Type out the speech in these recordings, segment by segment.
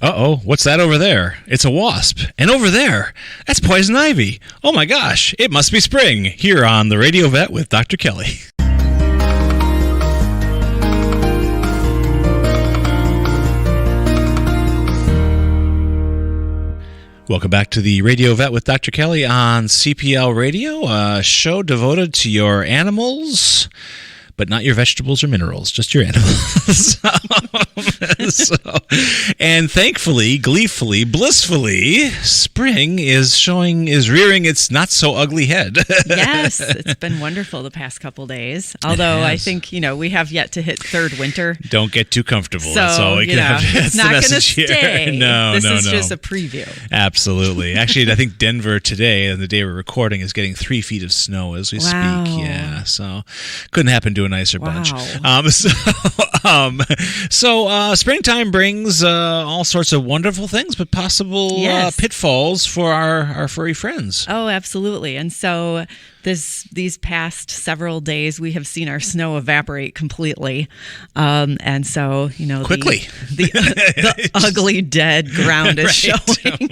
Uh-oh, what's that over there? It's a wasp. And over there, that's poison ivy. Oh my gosh, it must be spring, here on the Radio Vet with Dr. Kelly. Welcome back to the Radio Vet with Dr. Kelly on CPL Radio, a show devoted to your animals, but not your vegetables or minerals, just your animals. And thankfully, gleefully, blissfully, spring is rearing its not so ugly head. Yes, it's been wonderful the past couple days. Although I think, we have yet to hit third winter. Don't get too comfortable. So, that's all we can have. It's not going to stay. No. This is just a preview. Absolutely. Actually, I think Denver today, and the day we're recording, is getting 3 feet of snow as we speak. Yeah, so couldn't happen to a nicer bunch. So springtime brings all sorts of wonderful things, but possible pitfalls for our furry friends. Oh, absolutely. And so these past several days, we have seen our snow evaporate completely. And so, quickly. The ugly dead ground is showing.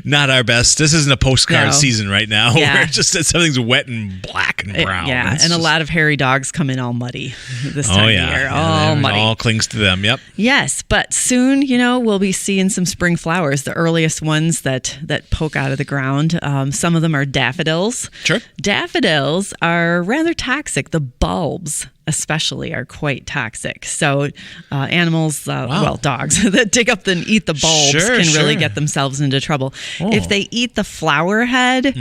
Not our best. This isn't a postcard season right now. Yeah. Where just something's wet and black and brown. A lot of hairy dogs come in all muddy this time of year. All muddy. All clings to them, yep. Yes, but soon, we'll be seeing some spring flowers, the earliest ones that poke out of the ground. Some of them are daffodils. Sure. Daffodils are rather toxic. The bulbs especially are quite toxic. So animals, dogs that dig up and eat the bulbs can really get themselves into trouble. Oh. If they eat the flower head,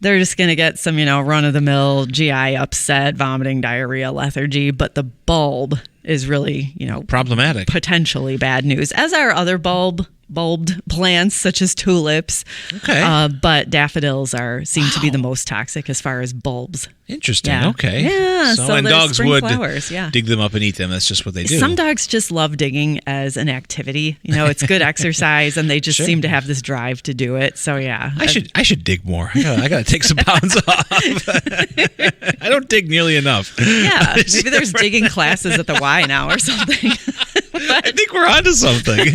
they're just going to get some, run-of-the-mill GI upset, vomiting, diarrhea, lethargy. But the bulb is really, problematic, potentially bad news, as are other bulbed plants such as tulips. Okay. But daffodils seem to be the most toxic as far as bulbs. Interesting. Yeah. Okay. Yeah. So and dogs would flowers, dig them up and eat them. That's just what they do. Some dogs just love digging as an activity. It's good exercise, and they just seem to have this drive to do it. So yeah. I should dig more. I gotta take some pounds off. I don't dig nearly enough. Yeah. Maybe there's digging classes at the Y now or something. I think we're onto something.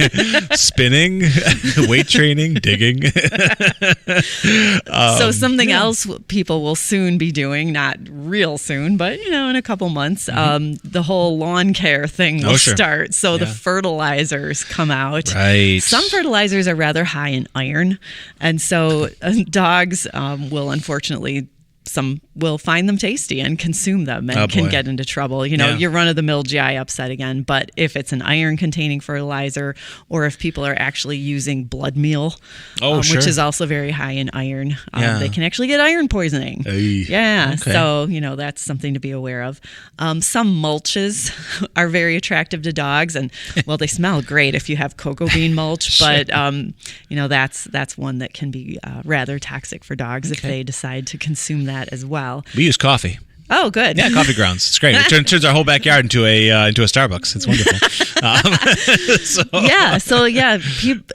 Spinning, weight training, digging. So something else people will soon be doing, not real soon, but in a couple months, the whole lawn care thing will start. So the fertilizers come out. Right. Some fertilizers are rather high in iron, and so dogs will unfortunately. Some will find them tasty and consume them and can get into trouble. Your run-of-the-mill GI upset again. But if it's an iron-containing fertilizer, or if people are actually using blood meal, which is also very high in iron, they can actually get iron poisoning. Yeah, okay. So that's something to be aware of. Some mulches are very attractive to dogs, and they smell great if you have cocoa bean mulch. But that's one that can be rather toxic for dogs if they decide to consume that as well. We use coffee. Oh, good. Yeah, coffee grounds. It's great. It turns our whole backyard into a Starbucks. It's wonderful.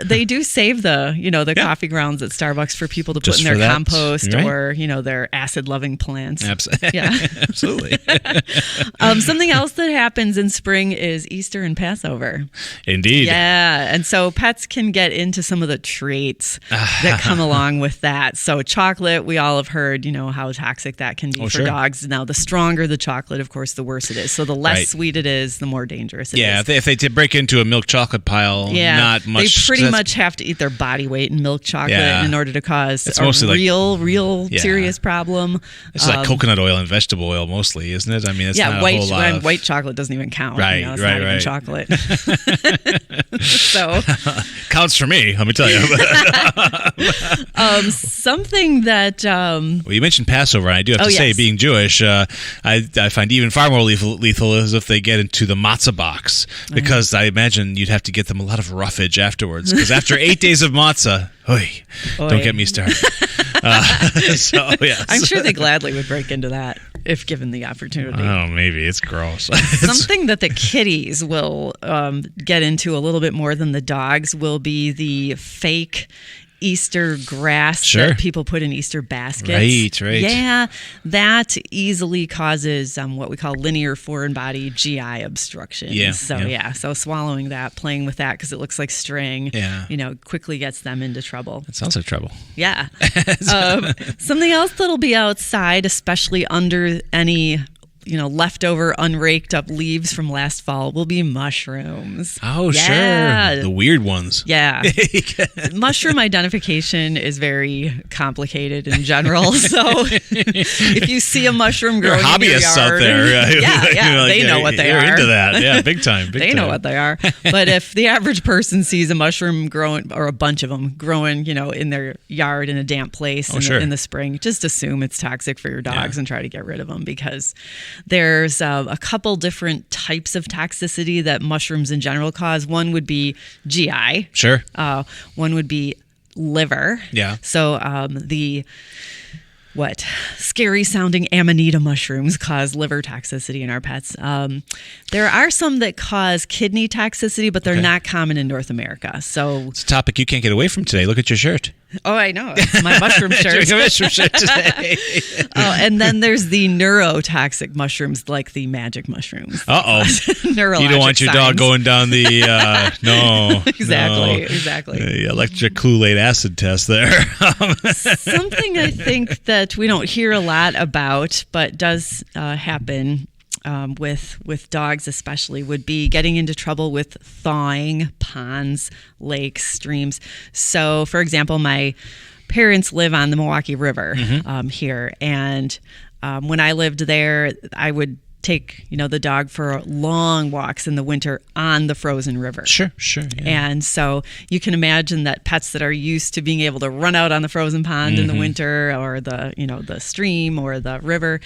They do save the coffee grounds at Starbucks for people to put in their compost or their acid-loving plants. Absolutely. Something else that happens in spring is Easter and Passover. Indeed. Yeah, and so pets can get into some of the traits that come along with that. So chocolate, we all have heard, how toxic that can be for dogs. Now, the stronger the chocolate, of course, the worse it is. So the less sweet it is, the more dangerous it is. Yeah, if they break into a milk chocolate pile, not much. They pretty much have to eat their body weight in milk chocolate in order to cause a real serious problem. It's like coconut oil and vegetable oil mostly, isn't it? I mean, it's not a whole lot. White chocolate doesn't even count. Right, it's not even chocolate. So counts for me, let me tell you. Something that well, you mentioned Passover, and I do have to say, being Jewish, I find even far more lethal is if they get into the matzah box, because I imagine you'd have to get them a lot of roughage afterwards, because after 8 days of matzah, don't get me started. I'm sure they gladly would break into that if given the opportunity. Oh, maybe. It's gross. Something that the kitties will get into a little bit more than the dogs will be the fake Easter grass that people put in Easter baskets. Right. Yeah, that easily causes what we call linear foreign body GI obstruction. So swallowing that, playing with that because it looks like string, quickly gets them into trouble. It sounds like trouble. Yeah. Something else that'll be outside, especially under any leftover unraked up leaves from last fall, will be mushrooms. Oh, sure. The weird ones. Yeah. Mushroom identification is very complicated in general. So if you see a mushroom growing in your yard, out there. They know what they are. You're into that. Yeah, big time. They know what they are. But if the average person sees a mushroom growing, or a bunch of them growing, in their yard in a damp place in the spring, just assume it's toxic for your dogs and try to get rid of them, because there's a couple different types of toxicity that mushrooms in general cause. One would be GI. Sure. One would be liver. Yeah. So scary sounding amanita mushrooms cause liver toxicity in our pets. There are some that cause kidney toxicity, but they're not common in North America. So it's a topic you can't get away from today. Look at your shirt. Oh, I know. It's my mushroom shirt. Your mushroom shirt today. And then there's the neurotoxic mushrooms, like the magic mushrooms. Uh-oh. Neurologic You don't want your dog going down the, no. Exactly. The electric Kool-Aid acid test there. Something I think that we don't hear a lot about, but does happen with dogs especially, would be getting into trouble with thawing ponds, lakes, streams. So, for example, my parents live on the Milwaukee River here, and when I lived there, I would take the dog for long walks in the winter on the frozen river. Sure. Yeah. And so you can imagine that pets that are used to being able to run out on the frozen pond in the winter, or the stream or the river,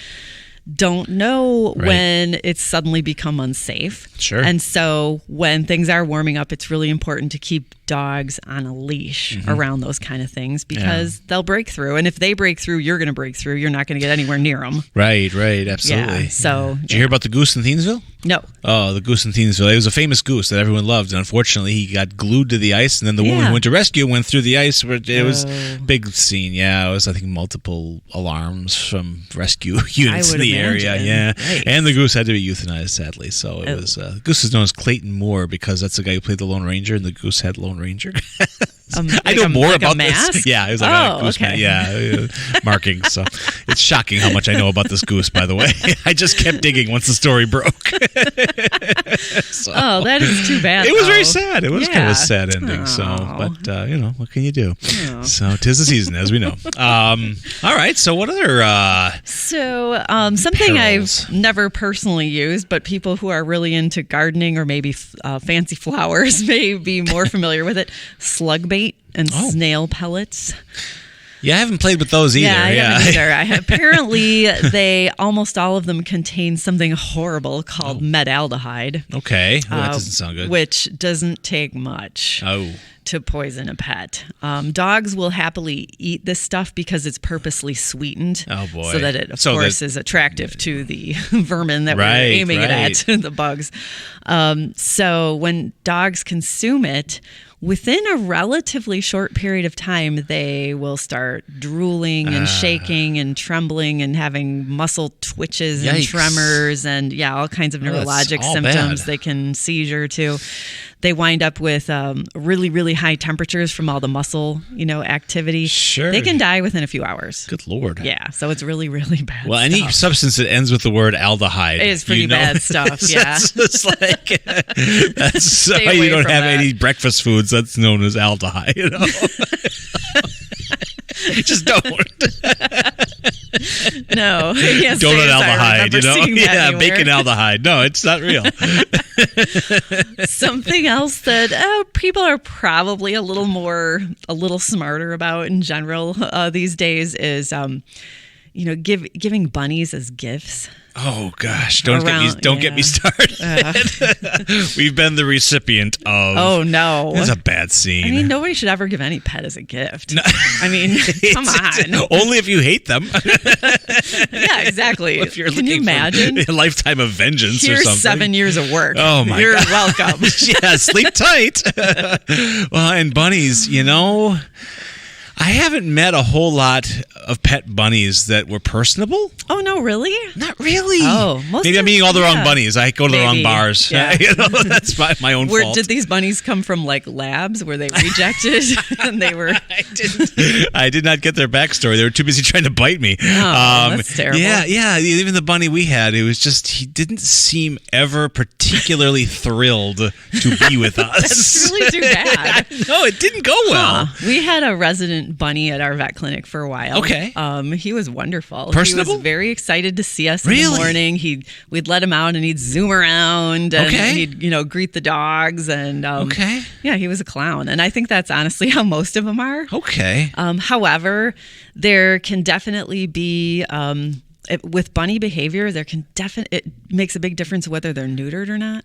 don't know when it's suddenly become unsafe. Sure. And so when things are warming up, it's really important to keep dogs on a leash around those kind of things, because they'll break through. And if they break through, you're going to break through. You're not going to get anywhere near them. Right. Absolutely. Yeah, so, Did you hear about the goose in Thiensville? No. Oh, the goose in Thiensville. It was a famous goose that everyone loved. And unfortunately, he got glued to the ice. And then the woman who went to rescue him went through the ice. It was a big scene. Yeah, it was, I think, multiple alarms from rescue units in the area. Yeah. Right. And the goose had to be euthanized, sadly. So it was, the goose is known as Clayton Moore, because that's the guy who played the Lone Ranger, and the goose had Lone Ranger. I know more about this. Yeah, it was like a goose marking. So it's shocking how much I know about this goose, by the way. I just kept digging once the story broke. Oh, that is too bad. It was very sad. It was kind of a sad ending. So, but what can you do? So 'tis the season, as we know. All right. So what other? Something Perils? I've never personally used, but people who are really into gardening or maybe fancy flowers may be more familiar with it. Slug bait and snail pellets. Yeah, I haven't played with those either. I haven't either. Apparently, almost all of them contain something horrible called metaldehyde. Okay, that doesn't sound good. Which doesn't take much to poison a pet. Dogs will happily eat this stuff because it's purposely sweetened. Oh boy! So that it, of course, is attractive to the vermin that we're aiming it at, the bugs. So when dogs consume it, within a relatively short period of time, they will start drooling and shaking and trembling and having muscle twitches and tremors and all kinds of neurologic symptoms. They can seizure too. They wind up with really, really high temperatures from all the muscle, activity. Sure. They can die within a few hours. Good Lord. Yeah. So it's really, really bad. Well, any substance that ends with the word aldehyde. It is pretty bad stuff. Yeah. It's like, that's why you don't have any breakfast foods that's known as aldehyde. Just don't. No. Donut aldehyde, bacon aldehyde. No, it's not real. Something else that people are probably a little smarter about in general these days is, giving bunnies as gifts. Oh gosh! Don't get me started. We've been the recipient of. Oh no! It's a bad scene. I mean, nobody should ever give any pet as a gift. No. I mean, come on. Only if you hate them. Yeah, exactly. Can you imagine a lifetime of vengeance Here's or something? 7 years of work. Oh my! You're welcome. Yeah, sleep tight. Well, and bunnies, I haven't met a whole lot of pet bunnies that were personable. Oh, no, really? Not really. Oh, maybe I'm eating all the wrong bunnies. I go to the wrong bars. Yeah. That's my own fault. Did these bunnies come from like labs where they rejected and they were? I did not get their backstory. They were too busy trying to bite me. Oh, that's terrible. Yeah. Even the bunny we had, it was just he didn't seem ever particularly thrilled to be with us. That's really too bad. No, it didn't go well. We had a resident bunny at our vet clinic for a while. Okay. He was wonderful. Personable? He was very excited to see us in the morning. We'd let him out and he'd zoom around and he'd greet the dogs and yeah, he was a clown. And I think that's honestly how most of them are. Okay. However, there can definitely be with bunny behavior, it makes a big difference whether they're neutered or not.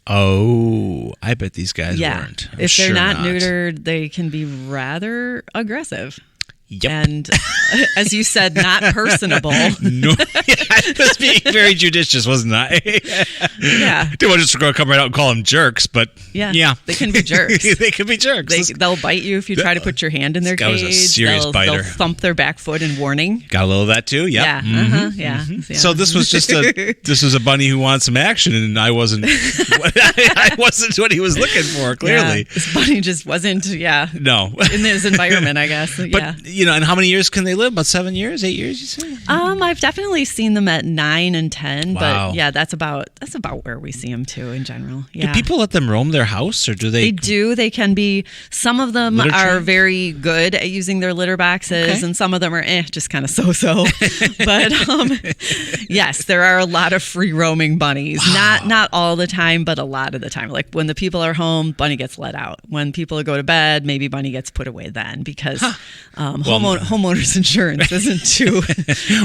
Oh, I bet these guys weren't. If they're not neutered, they can be rather aggressive. Yep. And as you said, not personable. No, I was being very judicious, wasn't I? Yeah. Didn't want to just come right out and call them jerks, but yeah. They can be jerks. They can be jerks. They'll bite you if you try to put your hand in their cage. That was a serious biter. They'll thump their back foot in warning. Got a little of that too. Yep. Yeah. Mm-hmm. Yeah. Mm-hmm. So this was just a bunny who wanted some action, and I wasn't. I wasn't what he was looking for. Clearly, this bunny just wasn't. Yeah. No. In this environment, I guess. But and how many years can they live? About 7 years, 8 years, you say? I've definitely seen them at 9 and 10, wow. But yeah, that's about where we see them too in general. Yeah. Do people let them roam their house, or do they? They do. They can be. Some of them are very good at using their litter boxes, and some of them are just kind of so-so. But yes, there are a lot of free roaming bunnies. Wow. Not all the time, but a lot of the time. Like when the people are home, bunny gets let out. When people go to bed, maybe bunny gets put away then because homeowners insurance isn't too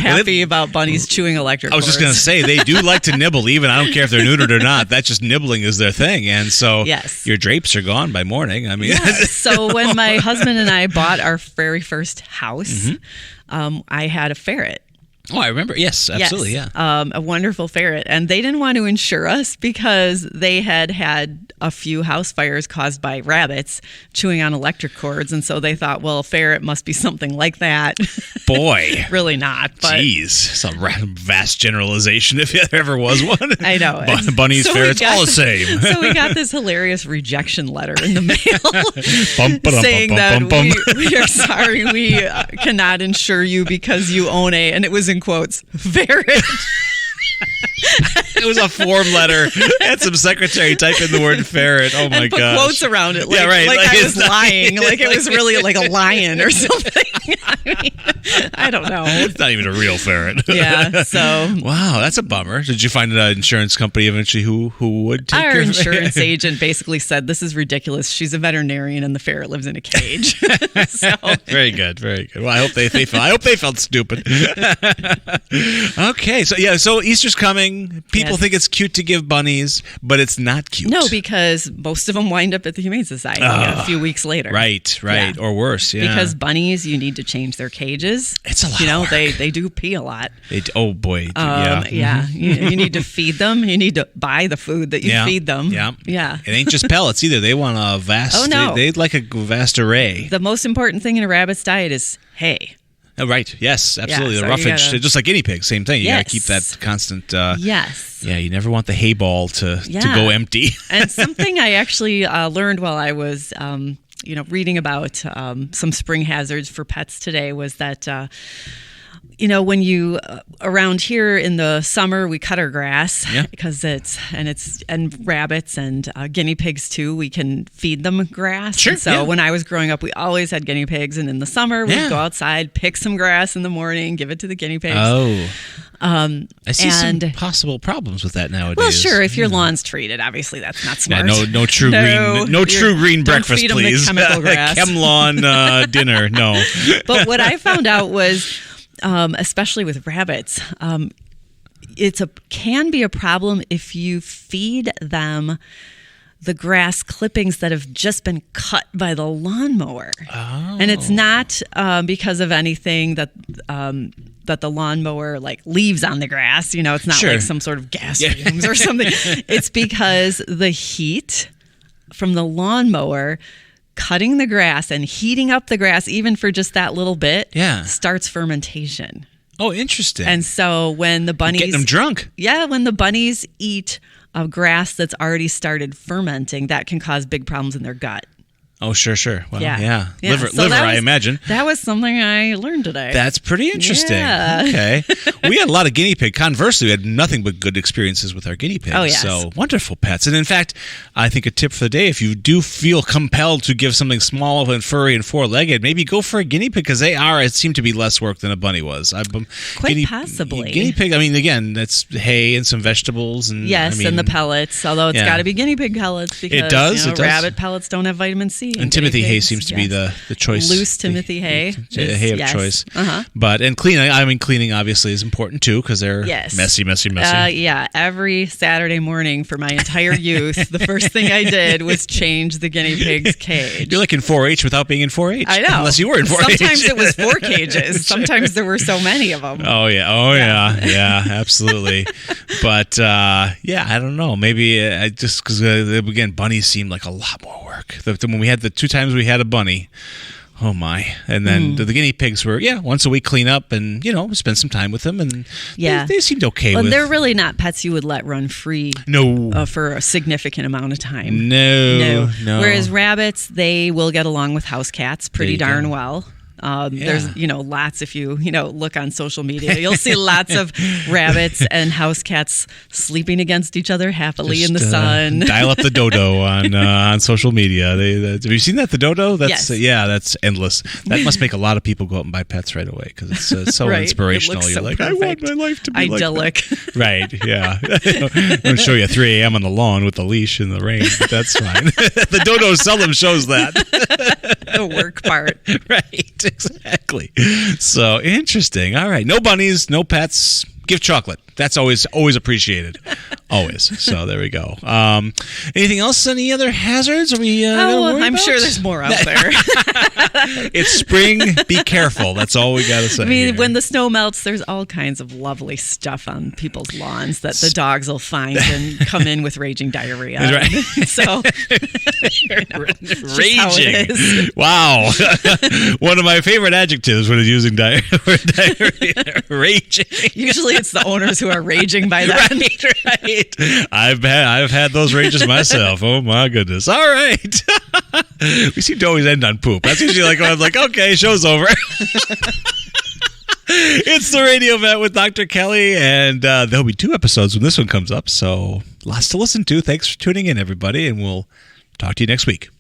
happy about bunnies chewing electric cords. I was just going to say, they do like to nibble, even I don't care if they're neutered or not. That's just nibbling is their thing. And so your drapes are gone by morning. I mean, So when my husband and I bought our very first house, I had a ferret. Oh, I remember. Yes, absolutely. Yes. Yeah. A wonderful ferret. And they didn't want to insure us because they had a few house fires caused by rabbits chewing on electric cords. And so they thought, well, a ferret must be something like that. Boy. Really not. But jeez. Some vast generalization if there ever was one. I know. Bunnies, ferrets, all the same. So we got this hilarious rejection letter in the mail saying that we are sorry, we cannot insure you because you own and it was in quotes, ferret. It was a form letter. Had some secretary type in the word ferret. Oh my god! gosh. Quotes around it. Like, yeah, right. Like I was lying. Like it was really like a lion or something. I mean, I don't know. It's not even a real ferret. Yeah. So. Wow, that's a bummer. Did you find an insurance company eventually who would take our insurance agent basically said this is ridiculous. She's a veterinarian and the ferret lives in a cage. So. Very good. Very good. Well, I hope they felt stupid. Okay. So Easter's coming. People think it's cute to give bunnies, but it's not cute. No, because most of them wind up at the Humane Society a few weeks later. Right. Yeah. Or worse, yeah. Because bunnies, you need to change their cages. It's a lot of work. They do pee a lot. Oh, boy. Yeah. Yeah. You need to feed them. You need to buy the food that you feed them. Yeah. It ain't just pellets either. They want a vast... Oh, no. They'd like a vast array. The most important thing in a rabbit's diet is hay. Oh, right. Yes, absolutely. Yeah, the roughage, just like guinea pigs, same thing. You got to keep that constant. Yes. Yeah, you never want the hay ball to go empty. And something I actually learned while I was, reading about some spring hazards for pets today was that. When you around here in the summer we cut our grass because and rabbits and guinea pigs too, we can feed them grass. Sure. So when I was growing up, we always had guinea pigs, and in the summer we'd go outside, pick some grass in the morning, give it to the guinea pigs. Oh. I see some possible problems with that nowadays. Well, sure, if your lawn's treated, obviously that's not smart. Yeah, no true green breakfast, feed please. Them the chemical grass. ChemLawn dinner, no. But what I found out was, especially with rabbits, can be a problem if you feed them the grass clippings that have just been cut by the lawnmower. Oh. And it's not because of anything that the lawnmower leaves on the grass. It's not like some sort of gas fumes or something. It's because the heat from the lawnmower cutting the grass and heating up the grass, even for just that little bit, starts fermentation. Oh, interesting. And so when the bunnies... Getting them drunk. Yeah, when the bunnies eat grass that's already started fermenting, that can cause big problems in their gut. Oh, sure. Well, yeah. Liver, so I imagine. That was something I learned today. That's pretty interesting. Yeah. Okay. We had a lot of guinea pig. Conversely, we had nothing but good experiences with our guinea pigs. Oh, yes. So wonderful pets. And in fact, I think a tip for the day, if you do feel compelled to give something small and furry and four-legged, maybe go for a guinea pig, because it seem to be less work than a bunny was. Quite possibly. Guinea pig, I mean, again, that's hay and some vegetables. And and the pellets, although it's got to be guinea pig pellets, because it does. Rabbit pellets don't have vitamin C. And Timothy hay seems to be the choice. Loose Timothy hay. Hay of choice. But, and cleaning obviously is important too, because they're messy. Every Saturday morning for my entire youth, the first thing I did was change the guinea pig's cage. You're like in 4-H without being in 4-H. I know. Unless you were in 4-H. Sometimes it was 4 cages. Sometimes there were so many of them. Oh, yeah, absolutely. But, I don't know. Maybe just because, again, bunnies seem like a lot more work. When we had the 2 times we had a bunny, oh my. And then the guinea pigs were, once a week clean up and, spend some time with them. And they seemed okay with. They're really not pets you would let run free for a significant amount of time. No. Whereas rabbits, they will get along with house cats pretty darn well. There's, lots, if you, look on social media, you'll see lots of rabbits and house cats sleeping against each other happily in the sun. Dial up the dodo on social media. Have you seen that, the dodo? That's, yes. That's endless. That must make a lot of people go out and buy pets right away, because it's so right. inspirational. You're so like, perfect. I want my life to be idyllic. Like that. Right, yeah. I'm going to show you at 3 a.m. on the lawn with the leash in the rain, but that's fine. The dodo seldom shows that. The work part. Right. Exactly. So interesting. All right. No bunnies, no pets. Give chocolate. That's always appreciated. Always. So there we go. Anything else? Any other hazards? Are we? I'm sure there's more out there. It's spring. Be careful. That's all we got to say. I mean, when the snow melts, there's all kinds of lovely stuff on people's lawns that the dogs will find and come in with raging diarrhea. Right. So raging. Wow. One of my favorite adjectives when using diarrhea. Raging. Usually it's the owners who are raging by that. Right. I've had those rages myself. Oh my goodness. All right. We seem to always end on poop. That's usually like when I'm like, okay, show's over. It's the Radio Vet with Dr. Kelly, and there'll be 2 episodes when this one comes up, so lots to listen to. Thanks for tuning in, everybody, and we'll talk to you next week.